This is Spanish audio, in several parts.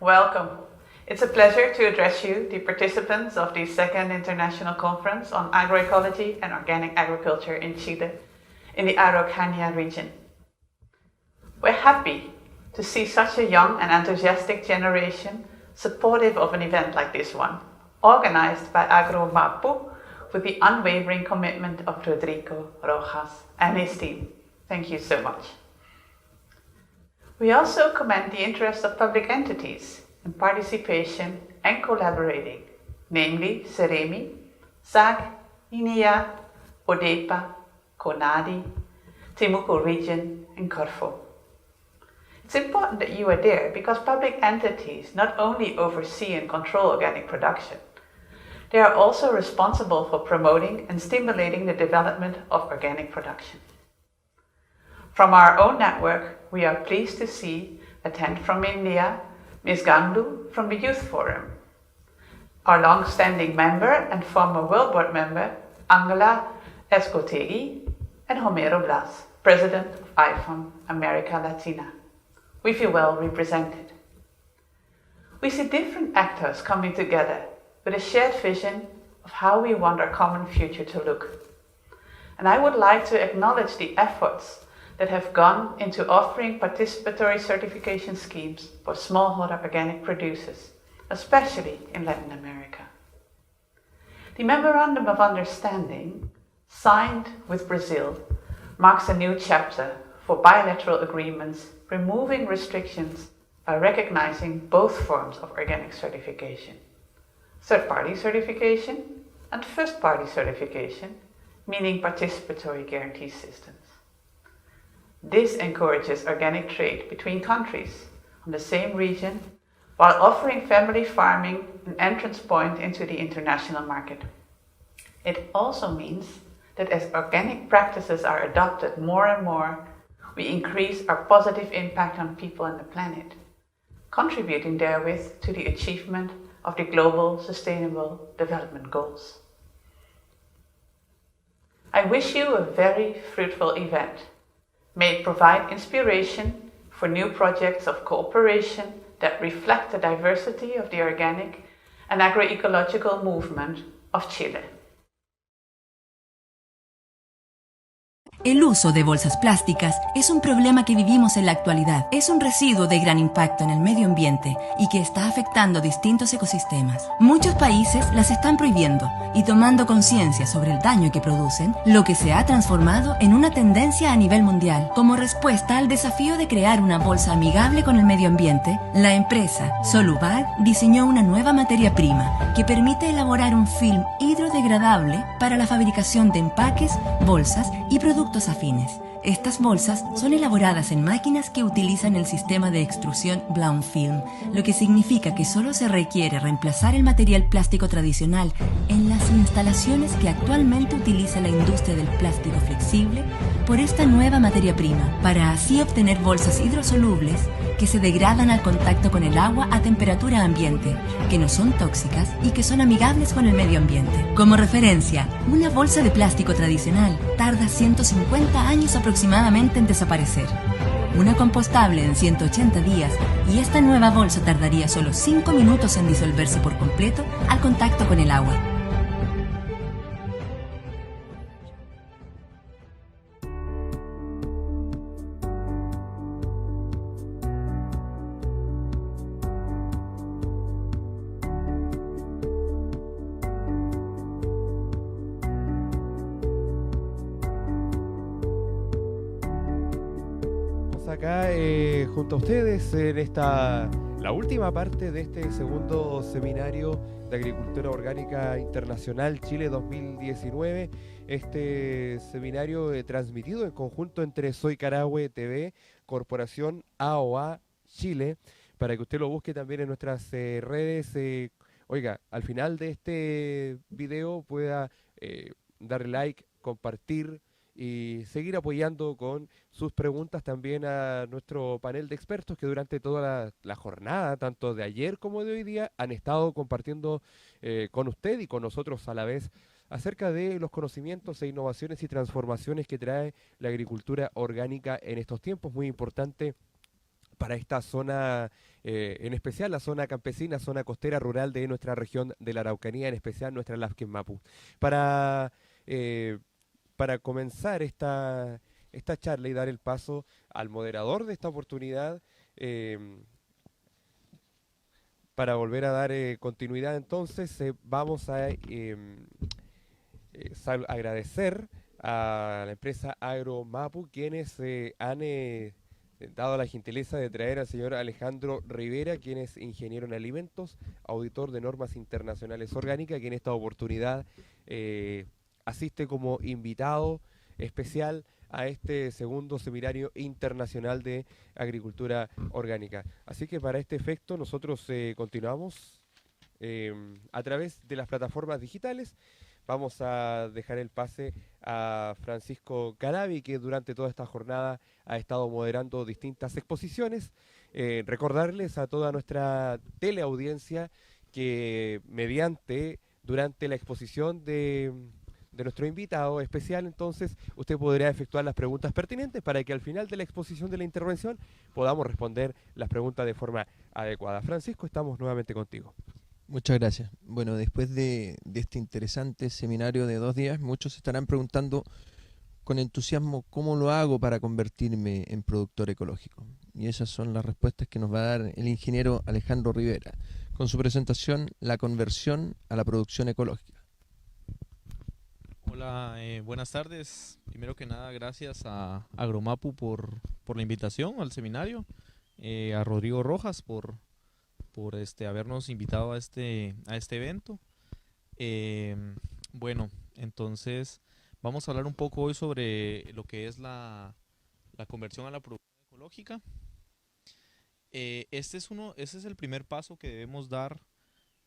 Welcome. It's a pleasure to address you, the participants of the second International Conference on Agroecology and Organic Agriculture in Chile, in the Araucanía region. We're happy to see such a young and enthusiastic generation supportive of an event like this one, organized by AgroMapu with the unwavering commitment of Rodrigo Rojas and his team. Thank you so much. We also commend the interest of public entities in participation and collaborating, namely Ceremi, SAG, INEA, ODEPA, CONADI, Temuco Region, and Corfo. It's important that you are there because public entities not only oversee and control organic production, they are also responsible for promoting and stimulating the development of organic production. From our own network, we are pleased to see attend from India, Ms. Gandu from the Youth Forum, our long-standing member and former World Board member, Angela Escotegui, and Homero Blas, President of IFAM America Latina. We feel well represented. We see different actors coming together with a shared vision of how we want our common future to look. And I would like to acknowledge the efforts that have gone into offering participatory certification schemes for smallholder organic producers, especially in Latin America. The Memorandum of Understanding, signed with Brazil, marks a new chapter for bilateral agreements removing restrictions by recognizing both forms of organic certification, third-party certification and first-party certification, meaning participatory guarantee systems. This encourages organic trade between countries on the same region while offering family farming an entrance point into the international market. It also means that as organic practices are adopted more and more, we increase our positive impact on people and the planet, contributing therewith to the achievement of the Global Sustainable Development Goals. I wish you a very fruitful event. May it provide inspiration for new projects of cooperation that reflect the diversity of the organic and agroecological movement of Chile. El uso de bolsas plásticas es un problema que vivimos en la actualidad. Es un residuo de gran impacto en el medio ambiente y que está afectando distintos ecosistemas. Muchos países las están prohibiendo y tomando conciencia sobre el daño que producen, lo que se ha transformado en una tendencia a nivel mundial. Como respuesta al desafío de crear una bolsa amigable con el medio ambiente, la empresa Solubag diseñó una nueva materia prima que permite elaborar un film hidrodegradable para la fabricación de empaques, bolsas y productos afines. Estas bolsas son elaboradas en máquinas que utilizan el sistema de extrusión Blown Film, lo que significa que solo se requiere reemplazar el material plástico tradicional en las instalaciones que actualmente utiliza la industria del plástico flexible por esta nueva materia prima, para así obtener bolsas hidrosolubles que se degradan al contacto con el agua a temperatura ambiente, que no son tóxicas y que son amigables con el medio ambiente. Como referencia, una bolsa de plástico tradicional tarda 150 años aproximadamente en desaparecer. Una compostable en 180 días y esta nueva bolsa tardaría solo 5 minutos en disolverse por completo al contacto con el agua. Acá junto a ustedes en la última parte de este segundo seminario de Agricultura Orgánica Internacional Chile 2019. Este seminario transmitido en conjunto entre Soy Carahue TV, Corporación AOA Chile, para que usted lo busque también en nuestras redes. Oiga, al final de este video pueda darle like, compartir y seguir apoyando con sus preguntas también a nuestro panel de expertos que durante toda la jornada, tanto de ayer como de hoy día, han estado compartiendo con usted y con nosotros a la vez acerca de los conocimientos e innovaciones y transformaciones que trae la agricultura orgánica en estos tiempos. Muy importante para esta zona, en especial la zona campesina, zona costera rural de nuestra región de la Araucanía, en especial nuestra Lazquen Mapu. Para, eh, para comenzar esta charla y dar el paso al moderador de esta oportunidad, eh, para volver a dar continuidad entonces, vamos a agradecer a la empresa Agromapu, quienes han dado la gentileza de traer al señor Alejandro Rivera, quien es ingeniero en alimentos, auditor de normas internacionales orgánicas, que en esta oportunidad asiste como invitado especial a este segundo seminario internacional de agricultura orgánica. Así que para este efecto nosotros continuamos a través de las plataformas digitales. Vamos a dejar el pase a Francisco Carabi, que durante toda esta jornada ha estado moderando distintas exposiciones. Recordarles a toda nuestra teleaudiencia que durante la exposición de nuestro invitado especial, entonces usted podrá efectuar las preguntas pertinentes para que al final de la exposición de la intervención podamos responder las preguntas de forma adecuada. Francisco, estamos nuevamente contigo. Muchas gracias. Bueno, después de este interesante seminario de 2 días, muchos se estarán preguntando con entusiasmo cómo lo hago para convertirme en productor ecológico. Y esas son las respuestas que nos va a dar el ingeniero Alejandro Rivera, con su presentación La conversión a la producción ecológica. Hola, buenas tardes. Primero que nada, gracias a Agromapu por la invitación al seminario, a Rodrigo Rojas por habernos invitado a este evento. Bueno, entonces vamos a hablar un poco hoy sobre lo que es la conversión a la producción ecológica. Ese es el primer paso que debemos dar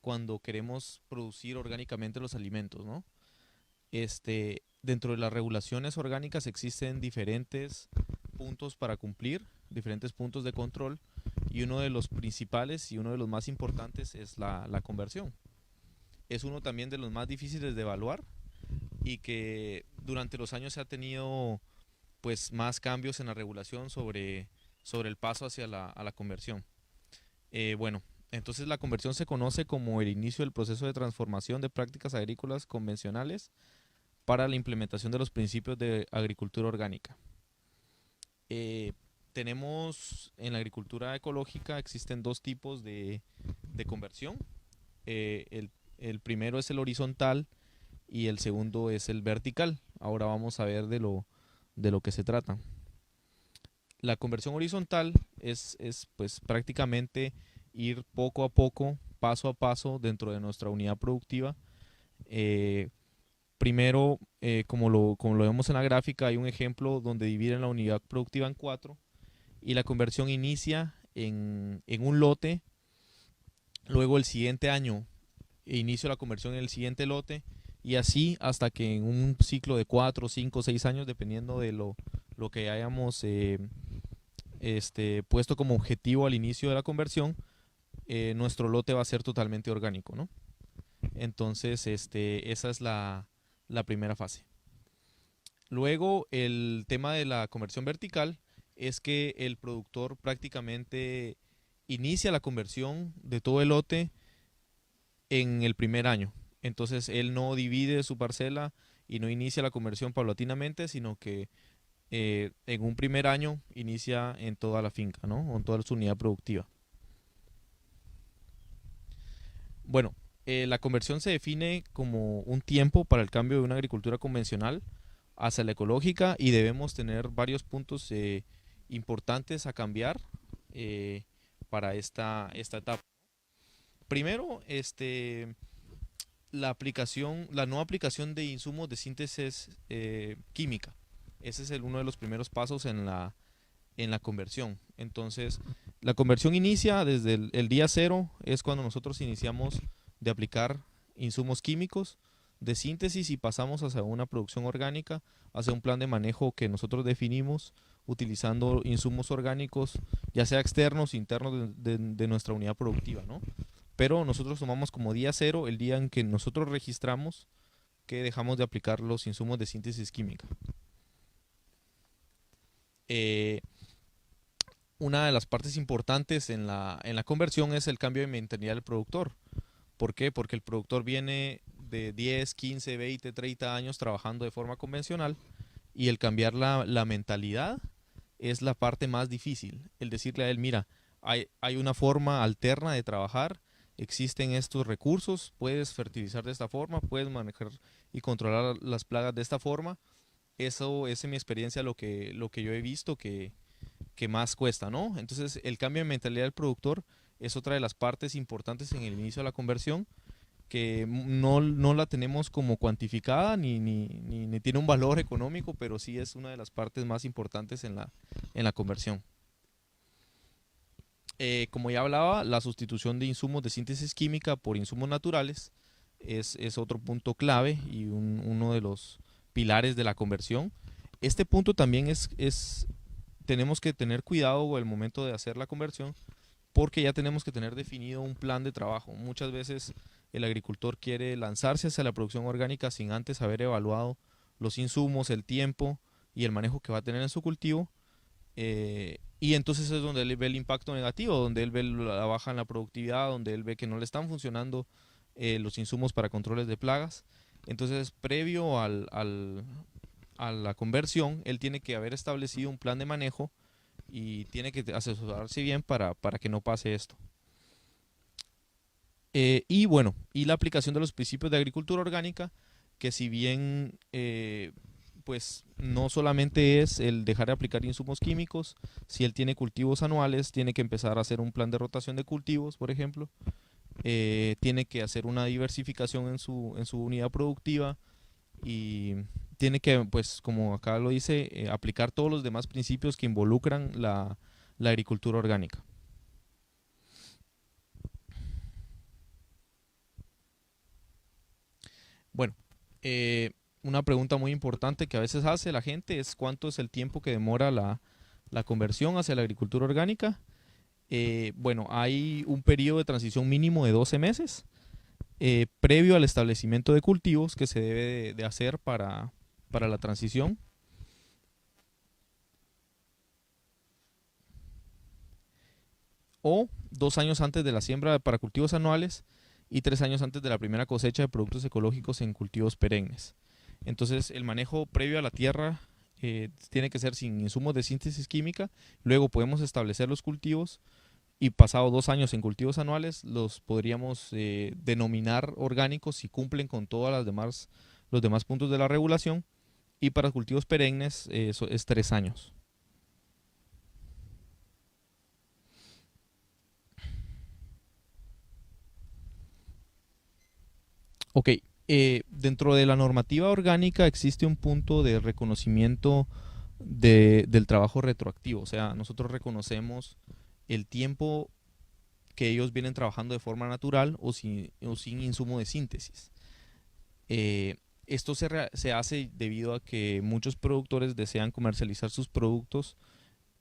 cuando queremos producir orgánicamente los alimentos, ¿no? Dentro de las regulaciones orgánicas existen diferentes puntos para cumplir, diferentes puntos de control, y uno de los principales y uno de los más importantes es la conversión. Es uno también de los más difíciles de evaluar y que durante los años se ha tenido pues más cambios en la regulación sobre el paso hacia la conversión. Bueno, entonces la conversión se conoce como el inicio del proceso de transformación de prácticas agrícolas convencionales para la implementación de los principios de agricultura orgánica. Tenemos en la agricultura ecológica, existen 2 tipos de conversión. El primero es el horizontal y el segundo es el vertical. Ahora vamos a ver de lo que se trata. La conversión horizontal es pues prácticamente ir poco a poco, paso a paso dentro de nuestra unidad productiva. Primero, como lo vemos en la gráfica, hay un ejemplo donde dividen la unidad productiva en 4 y la conversión inicia en un lote. Luego el siguiente año inicio la conversión en el siguiente lote y así hasta que en un ciclo de 4, 5, 6 años, dependiendo de lo que hayamos puesto como objetivo al inicio de la conversión, nuestro lote va a ser totalmente orgánico, ¿no? Entonces esa es la primera fase. Luego el tema de la conversión vertical es que el productor prácticamente inicia la conversión de todo el lote en el primer año. Entonces él no divide su parcela y no inicia la conversión paulatinamente, sino que en un primer año inicia en toda la finca, ¿no? O en toda su unidad productiva. Bueno, la conversión se define como un tiempo para el cambio de una agricultura convencional hacia la ecológica y debemos tener varios puntos importantes a cambiar para esta etapa. Primero, la no aplicación de insumos de síntesis química. Ese es uno de los primeros pasos en la conversión. Entonces, la conversión inicia desde el día 0, es cuando nosotros iniciamos de aplicar insumos químicos de síntesis y pasamos hacia una producción orgánica, hacia un plan de manejo que nosotros definimos utilizando insumos orgánicos, ya sea externos o internos de nuestra unidad productiva, ¿no? Pero nosotros tomamos como día 0 el día en que nosotros registramos que dejamos de aplicar los insumos de síntesis química. una de las partes importantes en la conversión es el cambio de mentalidad del productor. ¿Por qué? Porque el productor viene de 10, 15, 20, 30 años trabajando de forma convencional, y el cambiar la mentalidad es la parte más difícil. El decirle a él, mira, hay una forma alterna de trabajar, existen estos recursos, puedes fertilizar de esta forma, puedes manejar y controlar las plagas de esta forma. Eso es en mi experiencia lo que yo he visto que más cuesta, ¿no? Entonces el cambio de mentalidad del productor es otra de las partes importantes en el inicio de la conversión, que no la tenemos como cuantificada ni tiene un valor económico, pero sí es una de las partes más importantes en la conversión. Como ya hablaba, la sustitución de insumos de síntesis química por insumos naturales es otro punto clave y uno de los pilares de la conversión. Este punto también tenemos que tener cuidado al momento de hacer la conversión, porque ya tenemos que tener definido un plan de trabajo. Muchas veces el agricultor quiere lanzarse hacia la producción orgánica sin antes haber evaluado los insumos, el tiempo y el manejo que va a tener en su cultivo, y entonces es donde él ve el impacto negativo, donde él ve la baja en la productividad, donde él ve que no le están funcionando los insumos para controles de plagas. Entonces, previo a la conversión, él tiene que haber establecido un plan de manejo y tiene que asesorarse bien para que no pase esto. Y bueno, y la aplicación de los principios de agricultura orgánica, que si bien pues no solamente es el dejar de aplicar insumos químicos, si él tiene cultivos anuales, tiene que empezar a hacer un plan de rotación de cultivos, por ejemplo. Tiene que hacer una diversificación en su unidad productiva, y tiene que, pues como acá lo dice, aplicar todos los demás principios que involucran la agricultura orgánica. Bueno, una pregunta muy importante que a veces hace la gente es cuánto es el tiempo que demora la conversión hacia la agricultura orgánica. Bueno, hay un periodo de transición mínimo de 12 meses previo al establecimiento de cultivos que se debe de hacer para la transición. O 2 años antes de la siembra para cultivos anuales y 3 años antes de la primera cosecha de productos ecológicos en cultivos perennes. Entonces el manejo previo a la tierra tiene que ser sin insumos de síntesis química. Luego podemos establecer los cultivos, y pasado 2 años en cultivos anuales los podríamos denominar orgánicos si cumplen con todos los demás puntos de la regulación, y para cultivos perennes eso es 3 años. Ok, dentro de la normativa orgánica existe un punto de reconocimiento del trabajo retroactivo. O sea, nosotros reconocemos el tiempo que ellos vienen trabajando de forma natural o sin insumo de síntesis. Esto se hace debido a que muchos productores desean comercializar sus productos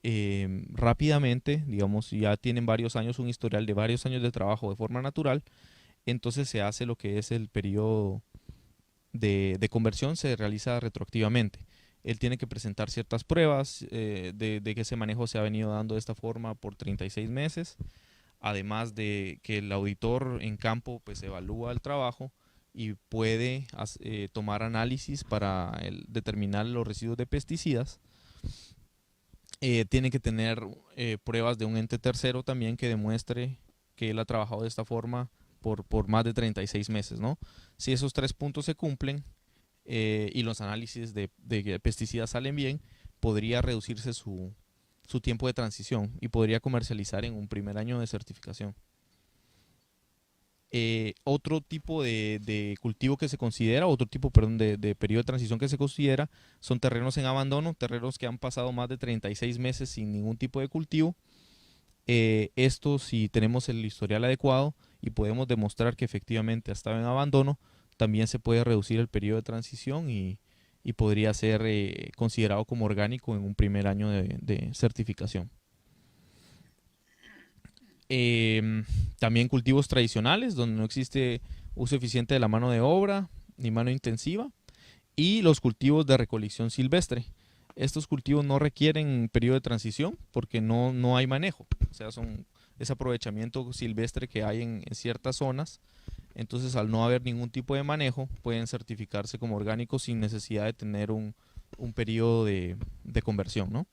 rápidamente. Digamos, ya tienen varios años, un historial de varios años de trabajo de forma natural. Entonces se hace lo que es el periodo de conversión, se realiza retroactivamente. Él tiene que presentar ciertas pruebas de que ese manejo se ha venido dando de esta forma por 36 meses, además de que el auditor en campo pues evalúa el trabajo y puede tomar análisis para determinar los residuos de pesticidas. Tiene que tener pruebas de un ente tercero también que demuestre que él ha trabajado de esta forma por más de 36 meses, ¿no? Si esos 3 puntos se cumplen y los análisis de pesticidas salen bien, podría reducirse su tiempo de transición y podría comercializar en un primer año de certificación. Otro tipo de cultivo que se considera, de periodo de transición que se considera, son terrenos en abandono, terrenos que han pasado más de 36 meses sin ningún tipo de cultivo. Esto, si tenemos el historial adecuado y podemos demostrar que efectivamente ha estado en abandono, también se puede reducir el periodo de transición y podría ser considerado como orgánico en un primer año de certificación. También cultivos tradicionales, donde no existe uso eficiente de la mano de obra ni mano intensiva, y los cultivos de recolección silvestre. Estos cultivos no requieren periodo de transición porque no hay manejo, o sea, es aprovechamiento silvestre que hay en ciertas zonas. Entonces, al no haber ningún tipo de manejo, pueden certificarse como orgánicos sin necesidad de tener un periodo de conversión, ¿no?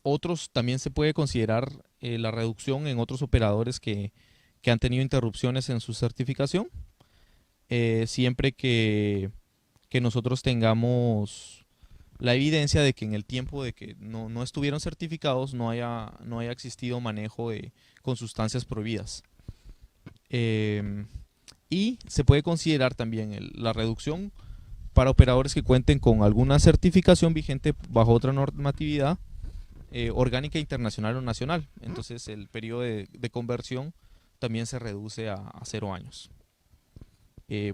Otros también se puede considerar la reducción en otros operadores que han tenido interrupciones en su certificación, siempre que nosotros tengamos la evidencia de que en el tiempo de que no estuvieron certificados no haya existido manejo con sustancias prohibidas. Y se puede considerar también la reducción para operadores que cuenten con alguna certificación vigente bajo otra normatividad orgánica internacional o nacional. Entonces el periodo de conversión también se reduce a 0 años.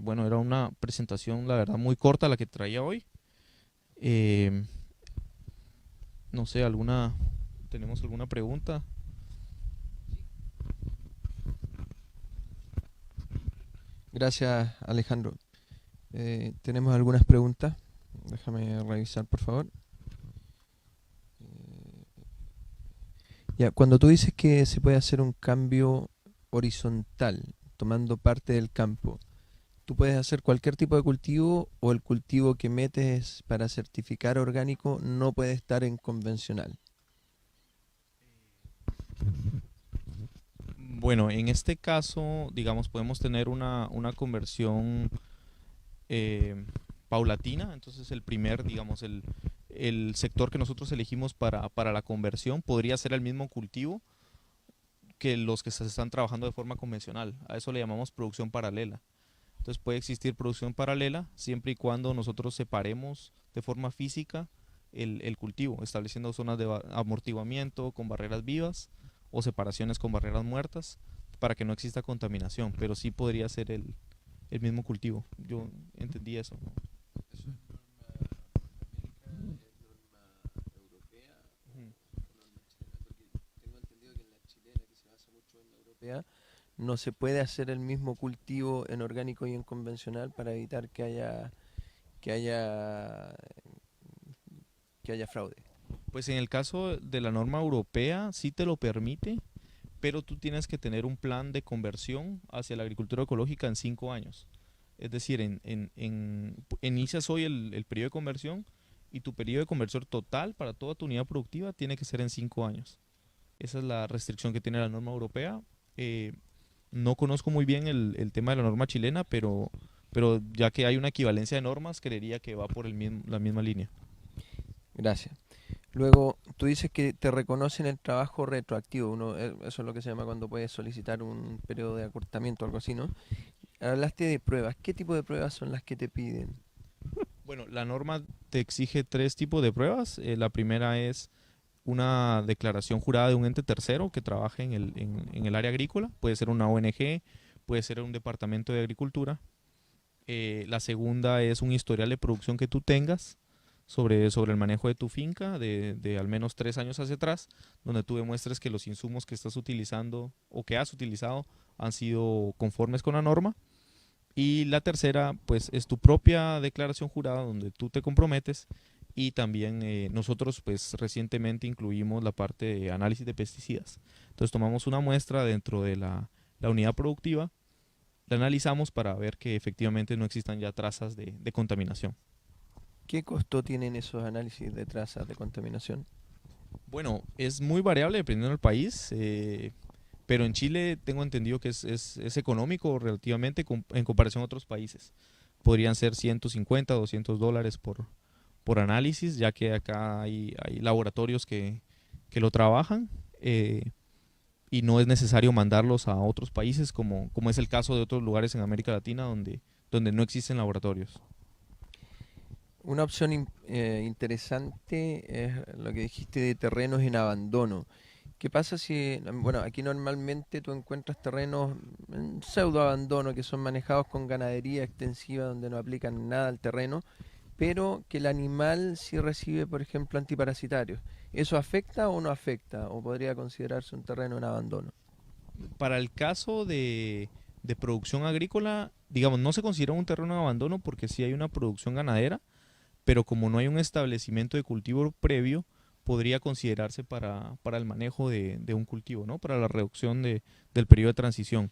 Bueno, era una presentación, la verdad, muy corta la que traía hoy. No sé, ¿tenemos alguna pregunta? Gracias, Alejandro. Tenemos algunas preguntas. Déjame revisar, por favor. Ya, cuando tú dices que se puede hacer un cambio horizontal, tomando parte del campo, ¿tú puedes hacer cualquier tipo de cultivo o el cultivo que metes para certificar orgánico no puede estar en convencional? Bueno, en este caso, digamos, podemos tener una conversión paulatina. Entonces digamos, el sector que nosotros elegimos para la conversión podría ser el mismo cultivo que los que se están trabajando de forma convencional. A eso le llamamos producción paralela. Entonces puede existir producción paralela siempre y cuando nosotros separemos de forma física el cultivo, estableciendo zonas de amortiguamiento con barreras vivas o separaciones con barreras muertas para que no exista contaminación, pero sí podría ser el mismo cultivo. Yo entendí eso, ¿no? No se puede hacer el mismo cultivo en orgánico y en convencional para evitar que haya fraude. Pues en el caso de la norma europea sí te lo permite, pero tú tienes que tener un plan de conversión hacia la agricultura ecológica en 5 años. Es decir, inicias hoy el periodo de conversión y tu periodo de conversión total para toda tu unidad productiva tiene que ser en 5 años. Esa es la restricción que tiene la norma europea. No conozco muy bien el tema de la norma chilena, pero ya que hay una equivalencia de normas, creería que va por la misma línea. Gracias. Luego, tú dices que te reconocen el trabajo retroactivo. Eso es lo que se llama cuando puedes solicitar un periodo de acortamiento o algo así, ¿no? Hablaste de pruebas. ¿Qué tipo de pruebas son las que te piden? Bueno, la norma te exige 3 tipos de pruebas. La primera es una declaración jurada de un ente tercero que trabaje en el área agrícola. Puede ser una ONG, puede ser un departamento de agricultura. La segunda es un historial de producción que tú tengas sobre el manejo de tu finca de al menos 3 años hacia atrás, donde tú demuestres que los insumos que estás utilizando o que has utilizado han sido conformes con la norma. Y la tercera, pues, es tu propia declaración jurada donde tú te comprometes. Y también nosotros, pues, recientemente incluimos la parte de análisis de pesticidas. Entonces tomamos una muestra dentro de la unidad productiva, la analizamos para ver que efectivamente no existan ya trazas de contaminación. ¿Qué costo tienen esos análisis de trazas de contaminación? Bueno, es muy variable dependiendo del país, pero en Chile tengo entendido que es económico relativamente en comparación a otros países. Podrían ser $150, $200 por análisis, ya que acá hay laboratorios que lo trabajan y no es necesario mandarlos a otros países como es el caso de otros lugares en América Latina donde no existen laboratorios. Una opción interesante es lo que dijiste de terrenos en abandono. ¿Qué pasa si, bueno, aquí normalmente tú encuentras terrenos en pseudo abandono que son manejados con ganadería extensiva donde no aplican nada al terreno, pero que el animal sí recibe, por ejemplo, antiparasitarios? ¿Eso afecta o no afecta? ¿O podría considerarse un terreno en abandono? Para el caso de de producción agrícola, digamos, no se considera un terreno de abandono porque sí hay una producción ganadera, pero como no hay un establecimiento de cultivo previo, podría considerarse para el manejo de un cultivo, ¿no? Para la reducción del periodo de transición.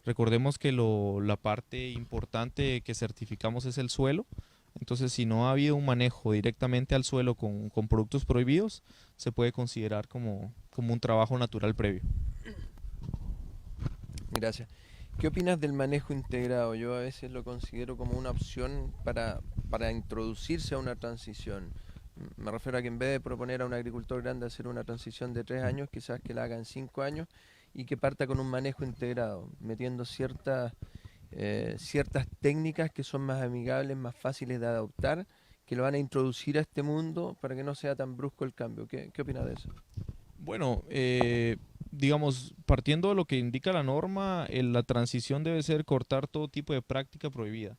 Recordemos que la parte importante que certificamos es el suelo. Entonces, si no ha habido un manejo directamente al suelo con productos prohibidos, se puede considerar como un trabajo natural previo. Gracias. ¿Qué opinas del manejo integrado? Yo a veces lo considero como una opción para introducirse a una transición. Me refiero a que en vez de proponer a un agricultor grande hacer una transición de 3 años, quizás que la haga en 5 años y que parta con un manejo integrado, metiendo ciertas técnicas que son más amigables, más fáciles de adoptar, que lo van a introducir a este mundo para que no sea tan brusco el cambio. ¿Qué opinas de eso? Bueno, digamos, partiendo de lo que indica la norma, la transición debe ser cortar todo tipo de práctica prohibida.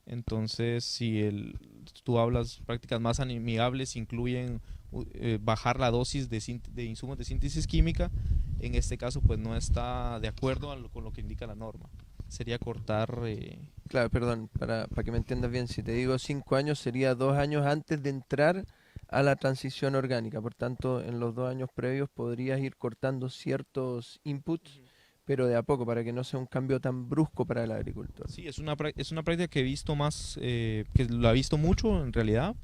Entonces, si tú hablas prácticas más amigables, incluyen bajar la dosis de insumos de síntesis química, en este caso pues no está de acuerdo con lo que indica la norma. Sería cortar... Claro, perdón, para que me entiendas bien, si te digo 5 años, sería 2 años antes de entrar a la transición orgánica. Por tanto, en los 2 años previos podrías ir cortando ciertos inputs, pero de a poco, para que no sea un cambio tan brusco para el agricultor. Sí, es una práctica que he visto que la he visto mucho en realidad,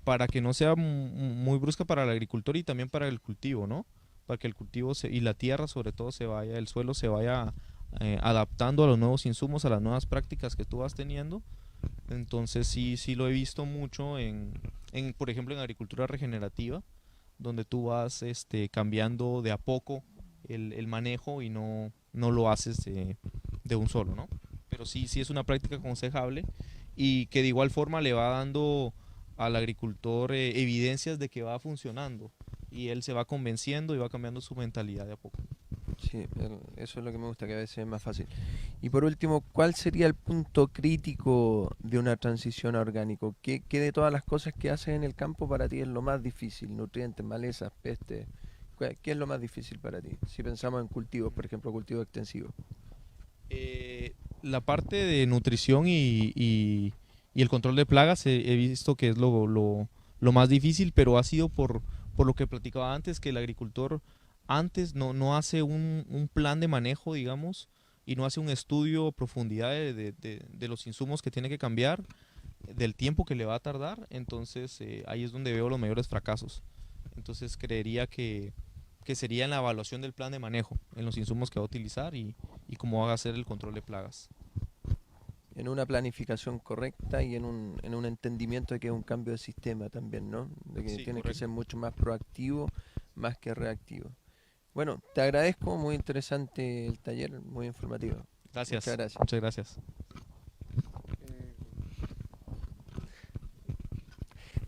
para que no sea muy brusca para el agricultor y también para el cultivo, ¿no? Para que el cultivo y la tierra sobre todo el suelo se vaya adaptando a los nuevos insumos, a las nuevas prácticas que tú vas teniendo. Entonces sí lo he visto mucho por ejemplo, en agricultura regenerativa, donde tú vas cambiando de a poco el manejo y no lo haces de un solo, ¿no? Pero sí es una práctica aconsejable y que de igual forma le va dando al agricultor evidencias de que va funcionando y él se va convenciendo y va cambiando su mentalidad de a poco. Sí, eso es lo que me gusta, que a veces es más fácil. Y por último, ¿cuál sería el punto crítico de una transición a orgánico? ¿Qué de todas las cosas que haces en el campo para ti es lo más difícil? Nutrientes, malezas, pestes. ¿Qué es lo más difícil para ti? Si pensamos en cultivos, por ejemplo, cultivos extensivos. La parte de nutrición y el control de plagas he visto que es lo más difícil, pero ha sido por lo que platicaba antes, que el agricultor antes no hace un plan de manejo, digamos, y no hace un estudio a profundidad de los insumos que tiene que cambiar, del tiempo que le va a tardar. Entonces ahí es donde veo los mayores fracasos. Entonces creería que sería en la evaluación del plan de manejo, en los insumos que va a utilizar y cómo va a hacer el control de plagas. En una planificación correcta y en un entendimiento de que es un cambio de sistema también, ¿no? De que Sí, tienes correcto. que ser mucho más proactivo más que reactivo. Bueno, te agradezco, muy interesante el taller, muy informativo. Gracias. Muchas gracias. Muchas gracias.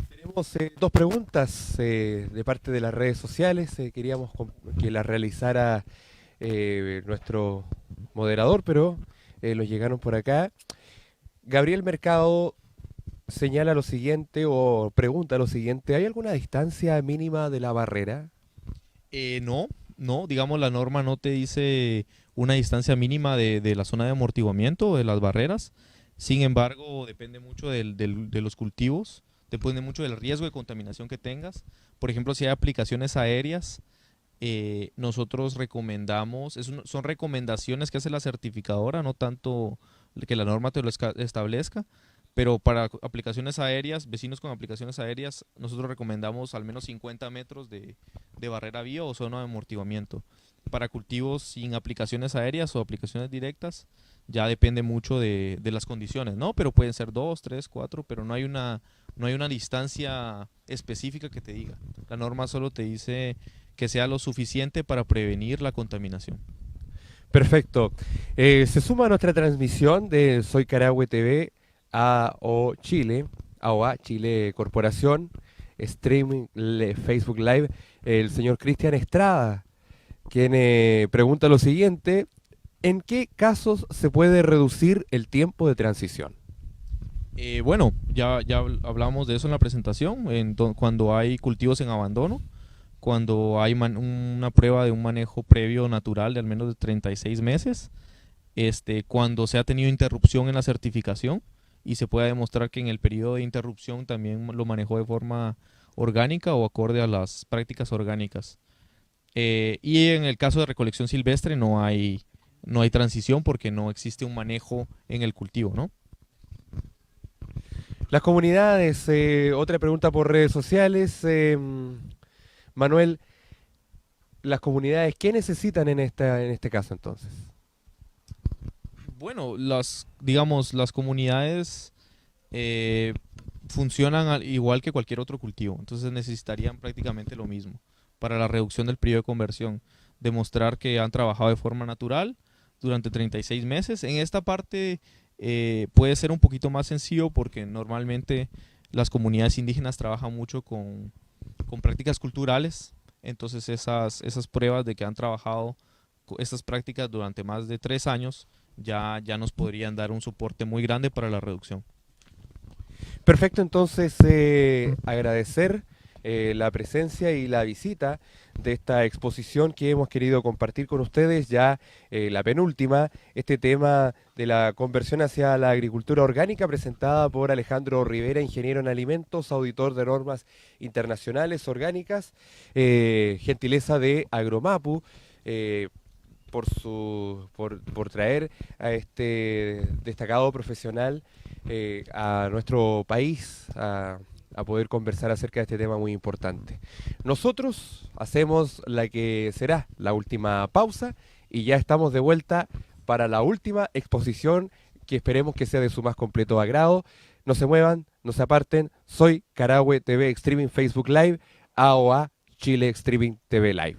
Tenemos 2 preguntas de parte de las redes sociales. Queríamos que las realizara nuestro moderador, pero los llegaron por acá. Gabriel Mercado señala lo siguiente o pregunta lo siguiente: ¿hay alguna distancia mínima de la barrera? No, digamos la norma no te dice una distancia mínima de la zona de amortiguamiento, de las barreras. Sin embargo, depende mucho de los cultivos, depende mucho del riesgo de contaminación que tengas. Por ejemplo, si hay aplicaciones aéreas, nosotros recomendamos, son recomendaciones que hace la certificadora, no tanto que la norma te lo establezca, pero para aplicaciones aéreas, vecinos con aplicaciones aéreas, nosotros recomendamos al menos 50 metros de barrera bio o zona de amortiguamiento. Para cultivos sin aplicaciones aéreas o aplicaciones directas, ya depende mucho de las condiciones, ¿no? Pero pueden ser 2, 3, 4, pero no hay una distancia específica que te diga. La norma solo te dice que sea lo suficiente para prevenir la contaminación. Perfecto. Se suma a nuestra transmisión de Soy Carahue TV, AOA Chile Corporación, streaming Facebook Live, el señor Cristian Estrada, quien pregunta lo siguiente: ¿en qué casos se puede reducir el tiempo de transición? Bueno, ya hablamos de eso en la presentación, cuando hay cultivos en abandono, cuando hay una prueba de un manejo previo natural de al menos de 36 meses, cuando se ha tenido interrupción en la certificación y se pueda demostrar que en el periodo de interrupción también lo manejó de forma orgánica o acorde a las prácticas orgánicas. Y en el caso de recolección silvestre no hay transición porque no existe un manejo en el cultivo, ¿no? Las comunidades, otra pregunta por redes sociales. Manuel, las comunidades, ¿qué necesitan en este caso entonces? Bueno, digamos, las comunidades funcionan igual que cualquier otro cultivo, entonces necesitarían prácticamente lo mismo para la reducción del periodo de conversión, demostrar que han trabajado de forma natural durante 36 meses. En esta parte puede ser un poquito más sencillo porque normalmente las comunidades indígenas trabajan mucho con prácticas culturales, entonces esas pruebas de que han trabajado estas prácticas durante más de 3 años ya nos podrían dar un soporte muy grande para la reducción. Perfecto, entonces agradecer la presencia y la visita de esta exposición que hemos querido compartir con ustedes, ya la penúltima, este tema de la conversión hacia la agricultura orgánica presentada por Alejandro Rivera, ingeniero en alimentos, auditor de normas internacionales orgánicas, gentileza de Agromapu, por traer a este destacado profesional a nuestro país a poder conversar acerca de este tema muy importante. Nosotros hacemos la que será la última pausa y ya estamos de vuelta para la última exposición que esperemos que sea de su más completo agrado. No se muevan, no se aparten. Soy Carahue TV Streaming Facebook Live, AOA Chile Streaming TV Live.